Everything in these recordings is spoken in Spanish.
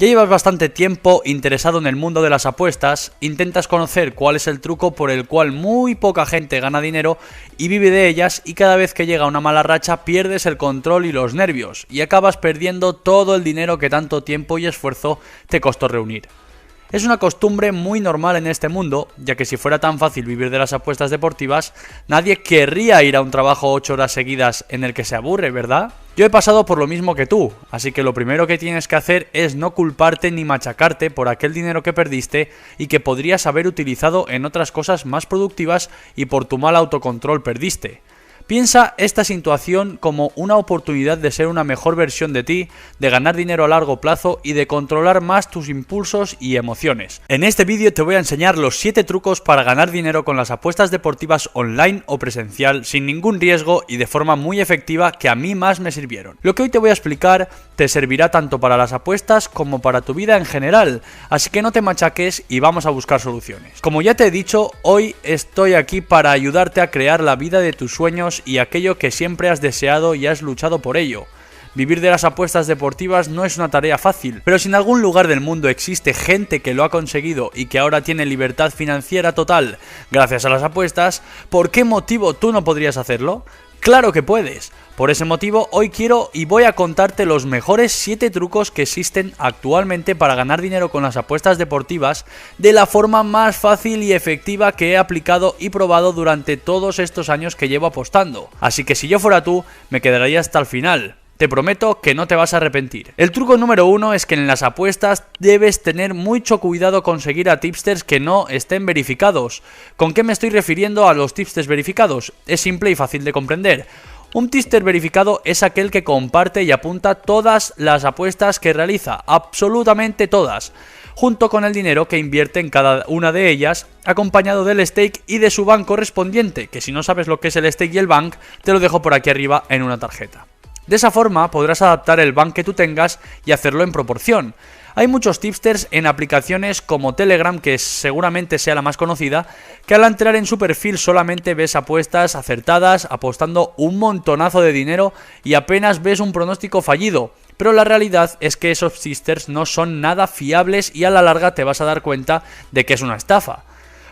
Ya llevas bastante tiempo interesado en el mundo de las apuestas, intentas conocer cuál es el truco por el cual muy poca gente gana dinero y vive de ellas, y cada vez que llega una mala racha pierdes el control y los nervios y acabas perdiendo todo el dinero que tanto tiempo y esfuerzo te costó reunir. Es una costumbre muy normal en este mundo, ya que si fuera tan fácil vivir de las apuestas deportivas, nadie querría ir a un trabajo 8 horas seguidas en el que se aburre, ¿verdad? Yo he pasado por lo mismo que tú, así que lo primero que tienes que hacer es no culparte ni machacarte por aquel dinero que perdiste y que podrías haber utilizado en otras cosas más productivas y por tu mal autocontrol perdiste. Piensa esta situación como una oportunidad de ser una mejor versión de ti, de ganar dinero a largo plazo y de controlar más tus impulsos y emociones. En este vídeo te voy a enseñar los 7 trucos para ganar dinero con las apuestas deportivas online o presencial sin ningún riesgo y de forma muy efectiva que a mí más me sirvieron. Lo que hoy te voy a explicar te servirá tanto para las apuestas como para tu vida en general, así que no te machaques y vamos a buscar soluciones. Como ya te he dicho, hoy estoy aquí para ayudarte a crear la vida de tus sueños y aquello que siempre has deseado y has luchado por ello. Vivir de las apuestas deportivas no es una tarea fácil, pero si en algún lugar del mundo existe gente que lo ha conseguido y que ahora tiene libertad financiera total gracias a las apuestas, ¿por qué motivo tú no podrías hacerlo? ¡Claro que puedes! Por ese motivo, hoy quiero y voy a contarte los mejores 7 trucos que existen actualmente para ganar dinero con las apuestas deportivas de la forma más fácil y efectiva que he aplicado y probado durante todos estos años que llevo apostando. Así que si yo fuera tú, me quedaría hasta el final. Te prometo que no te vas a arrepentir. El truco número 1 es que en las apuestas debes tener mucho cuidado con seguir a tipsters que no estén verificados. ¿Con qué me estoy refiriendo a los tipsters verificados? Es simple y fácil de comprender. Un tipster verificado es aquel que comparte y apunta todas las apuestas que realiza, absolutamente todas, junto con el dinero que invierte en cada una de ellas, acompañado del stake y de su bank correspondiente, que si no sabes lo que es el stake y el bank, te lo dejo por aquí arriba en una tarjeta. De esa forma podrás adaptar el bank que tú tengas y hacerlo en proporción. Hay muchos tipsters en aplicaciones como Telegram, que seguramente sea la más conocida, que al entrar en su perfil solamente ves apuestas acertadas, apostando un montonazo de dinero y apenas ves un pronóstico fallido. Pero la realidad es que esos tipsters no son nada fiables y a la larga te vas a dar cuenta de que es una estafa.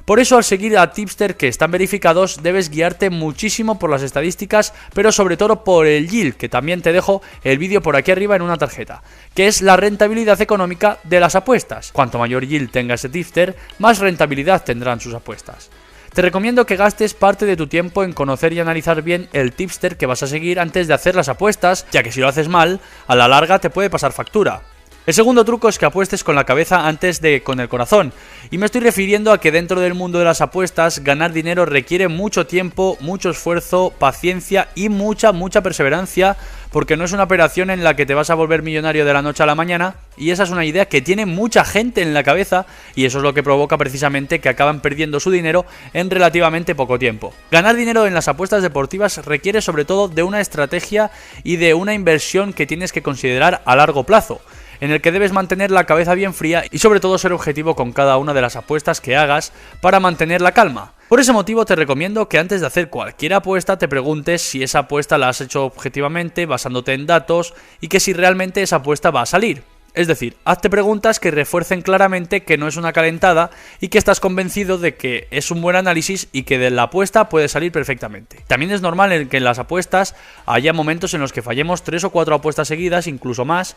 Por eso, al seguir a tipsters que están verificados, debes guiarte muchísimo por las estadísticas, pero sobre todo por el yield, que también te dejo el vídeo por aquí arriba en una tarjeta, que es la rentabilidad económica de las apuestas. Cuanto mayor yield tenga ese tipster, más rentabilidad tendrán sus apuestas. Te recomiendo que gastes parte de tu tiempo en conocer y analizar bien el tipster que vas a seguir antes de hacer las apuestas, ya que si lo haces mal, a la larga te puede pasar factura. El segundo truco es que apuestes con la cabeza antes de con el corazón, y me estoy refiriendo a que dentro del mundo de las apuestas ganar dinero requiere mucho tiempo, mucho esfuerzo, paciencia y mucha perseverancia, porque no es una operación en la que te vas a volver millonario de la noche a la mañana, y esa es una idea que tiene mucha gente en la cabeza, y eso es lo que provoca precisamente que acaban perdiendo su dinero en relativamente poco tiempo. Ganar dinero en las apuestas deportivas requiere sobre todo de una estrategia y de una inversión que tienes que considerar a largo plazo, en el que debes mantener la cabeza bien fría y sobre todo ser objetivo con cada una de las apuestas que hagas para mantener la calma. Por ese motivo te recomiendo que antes de hacer cualquier apuesta te preguntes si esa apuesta la has hecho objetivamente, basándote en datos, y que si realmente esa apuesta va a salir. Es decir, hazte preguntas que refuercen claramente que no es una calentada y que estás convencido de que es un buen análisis y que de la apuesta puede salir perfectamente. También es normal que en las apuestas haya momentos en los que fallemos 3 o 4 apuestas seguidas, incluso más,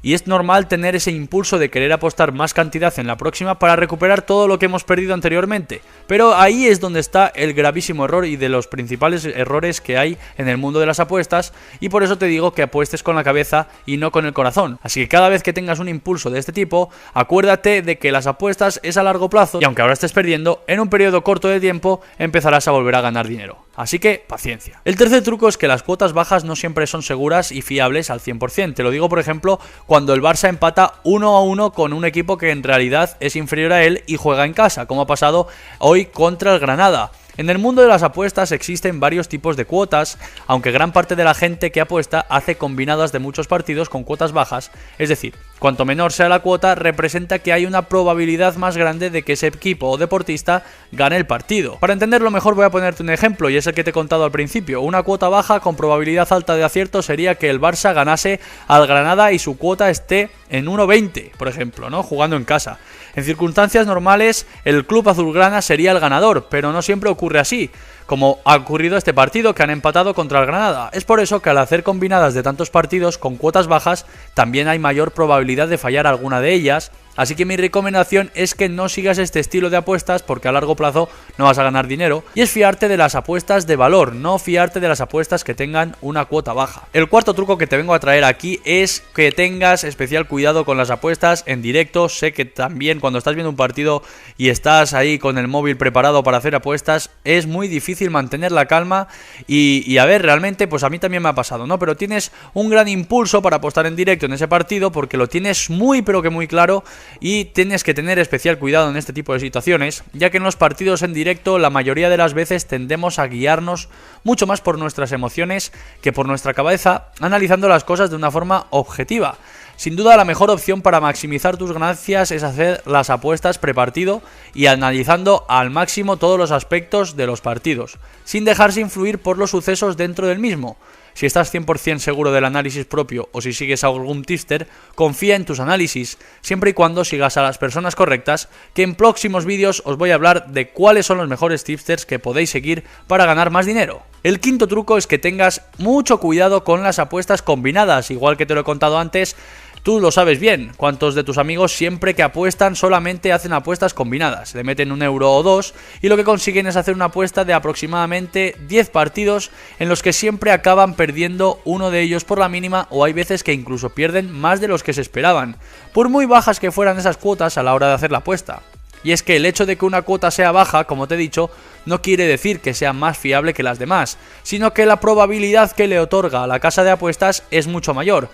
y es normal tener ese impulso de querer apostar más cantidad en la próxima para recuperar todo lo que hemos perdido anteriormente. Pero ahí es donde está el gravísimo error y de los principales errores que hay en el mundo de las apuestas, y por eso te digo que apuestes con la cabeza y no con el corazón. Así que cada vez que tengas un impulso de este tipo, acuérdate de que las apuestas es a largo plazo y aunque ahora estés perdiendo, en un periodo corto de tiempo empezarás a volver a ganar dinero. Así que, paciencia. El tercer truco es que las cuotas bajas no siempre son seguras y fiables al 100%. Te lo digo, por ejemplo, cuando el Barça empata 1-1 con un equipo que en realidad es inferior a él y juega en casa, como ha pasado hoy contra el Granada. En el mundo de las apuestas existen varios tipos de cuotas, aunque gran parte de la gente que apuesta hace combinadas de muchos partidos con cuotas bajas, es decir, Cuanto menor sea la cuota, representa que hay una probabilidad más grande de que ese equipo o deportista gane el partido. Para entenderlo mejor voy a ponerte un ejemplo, y es el que te he contado al principio. Una cuota baja con probabilidad alta de acierto sería que el Barça ganase al Granada y su cuota esté en 1,20, por ejemplo, ¿no? Jugando en casa. En circunstancias normales, el club azulgrana sería el ganador, pero no siempre ocurre así, como ha ocurrido este partido que han empatado contra el Granada. Es por eso que al hacer combinadas de tantos partidos con cuotas bajas, también hay mayor probabilidad de fallar alguna de ellas. Así que mi recomendación es que no sigas este estilo de apuestas porque a largo plazo no vas a ganar dinero, y es fiarte de las apuestas de valor, no fiarte de las apuestas que tengan una cuota baja. El cuarto truco que te vengo a traer aquí es que tengas especial cuidado con las apuestas en directo. Sé que también cuando estás viendo un partido y estás ahí con el móvil preparado para hacer apuestas es muy difícil mantener la calma y a ver, realmente pues a mí también me ha pasado, ¿no? Pero tienes un gran impulso para apostar en directo en ese partido porque lo tienes muy pero que muy claro. Y tienes que tener especial cuidado en este tipo de situaciones, ya que en los partidos en directo la mayoría de las veces tendemos a guiarnos mucho más por nuestras emociones que por nuestra cabeza, analizando las cosas de una forma objetiva. Sin duda la mejor opción para maximizar tus ganancias es hacer las apuestas prepartido y analizando al máximo todos los aspectos de los partidos, sin dejarse influir por los sucesos dentro del mismo. Si estás 100% seguro del análisis propio o si sigues a algún tipster, confía en tus análisis, siempre y cuando sigas a las personas correctas, que en próximos vídeos os voy a hablar de cuáles son los mejores tipsters que podéis seguir para ganar más dinero. El quinto truco es que tengas mucho cuidado con las apuestas combinadas, igual que te lo he contado antes. Tú lo sabes bien, cuántos de tus amigos siempre que apuestan solamente hacen apuestas combinadas, le meten 1 euro o 2 y lo que consiguen es hacer una apuesta de aproximadamente 10 partidos en los que siempre acaban perdiendo uno de ellos por la mínima, o hay veces que incluso pierden más de los que se esperaban, por muy bajas que fueran esas cuotas a la hora de hacer la apuesta. Y es que el hecho de que una cuota sea baja, como te he dicho, no quiere decir que sea más fiable que las demás, sino que la probabilidad que le otorga a la casa de apuestas es mucho mayor.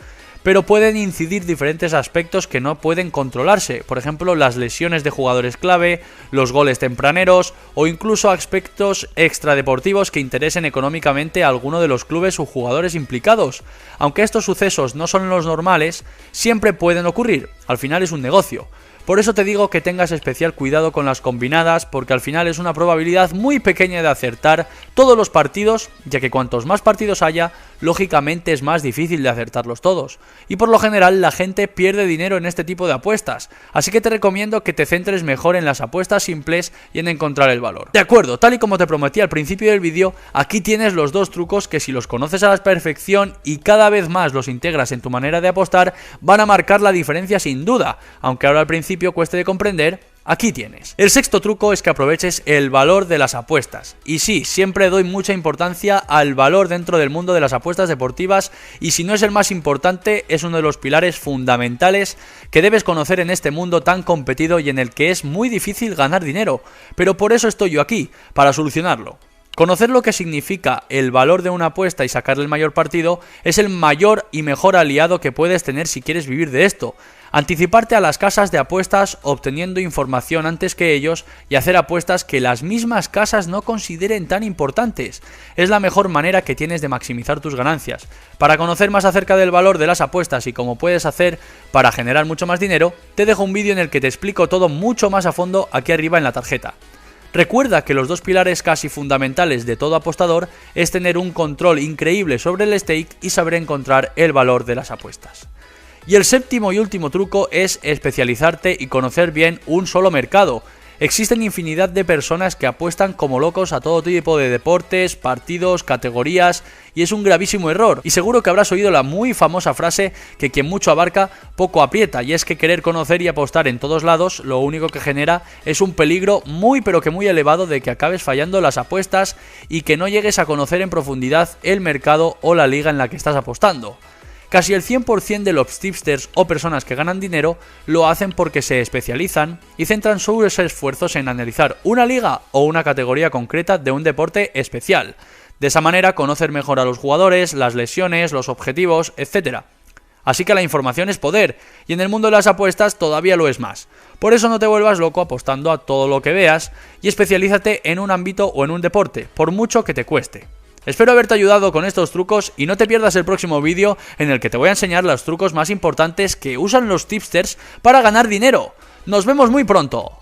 Pero pueden incidir diferentes aspectos que no pueden controlarse, por ejemplo las lesiones de jugadores clave, los goles tempraneros o incluso aspectos extradeportivos que interesen económicamente a alguno de los clubes o jugadores implicados. Aunque estos sucesos no son los normales, siempre pueden ocurrir, al final es un negocio. Por eso te digo que tengas especial cuidado con las combinadas, porque al final es una probabilidad muy pequeña de acertar todos los partidos, ya que cuantos más partidos haya, lógicamente es más difícil de acertarlos todos. Y por lo general la gente pierde dinero en este tipo de apuestas, así que te recomiendo que te centres mejor en las apuestas simples y en encontrar el valor. De acuerdo, tal y como te prometí al principio del vídeo, aquí tienes los dos trucos que si los conoces a la perfección y cada vez más los integras en tu manera de apostar, van a marcar la diferencia sin duda, aunque ahora al principio cueste de comprender. Aquí tienes. El sexto truco es que aproveches el valor de las apuestas. Y sí, siempre doy mucha importancia al valor dentro del mundo de las apuestas deportivas, y si no es el más importante, es uno de los pilares fundamentales que debes conocer en este mundo tan competido y en el que es muy difícil ganar dinero. Pero por eso estoy yo aquí, para solucionarlo. Conocer lo que significa el valor de una apuesta y sacarle el mayor partido es el mayor y mejor aliado que puedes tener si quieres vivir de esto. Anticiparte a las casas de apuestas obteniendo información antes que ellos y hacer apuestas que las mismas casas no consideren tan importantes. Es la mejor manera que tienes de maximizar tus ganancias. Para conocer más acerca del valor de las apuestas y cómo puedes hacer para generar mucho más dinero, te dejo un vídeo en el que te explico todo mucho más a fondo aquí arriba en la tarjeta. Recuerda que los dos pilares casi fundamentales de todo apostador es tener un control increíble sobre el stake y saber encontrar el valor de las apuestas. Y el séptimo y último truco es especializarte y conocer bien un solo mercado. Existen infinidad de personas que apuestan como locos a todo tipo de deportes, partidos, categorías, y es un gravísimo error. Y seguro que habrás oído la muy famosa frase que quien mucho abarca, poco aprieta, y es que querer conocer y apostar en todos lados lo único que genera es un peligro muy pero que muy elevado de que acabes fallando las apuestas y que no llegues a conocer en profundidad el mercado o la liga en la que estás apostando. Casi el 100% de los tipsters o personas que ganan dinero lo hacen porque se especializan y centran sus esfuerzos en analizar una liga o una categoría concreta de un deporte especial. De esa manera conocen mejor a los jugadores, las lesiones, los objetivos, etc. Así que la información es poder, y en el mundo de las apuestas todavía lo es más. Por eso no te vuelvas loco apostando a todo lo que veas y especialízate en un ámbito o en un deporte, por mucho que te cueste. Espero haberte ayudado con estos trucos y no te pierdas el próximo vídeo en el que te voy a enseñar los trucos más importantes que usan los tipsters para ganar dinero. ¡Nos vemos muy pronto!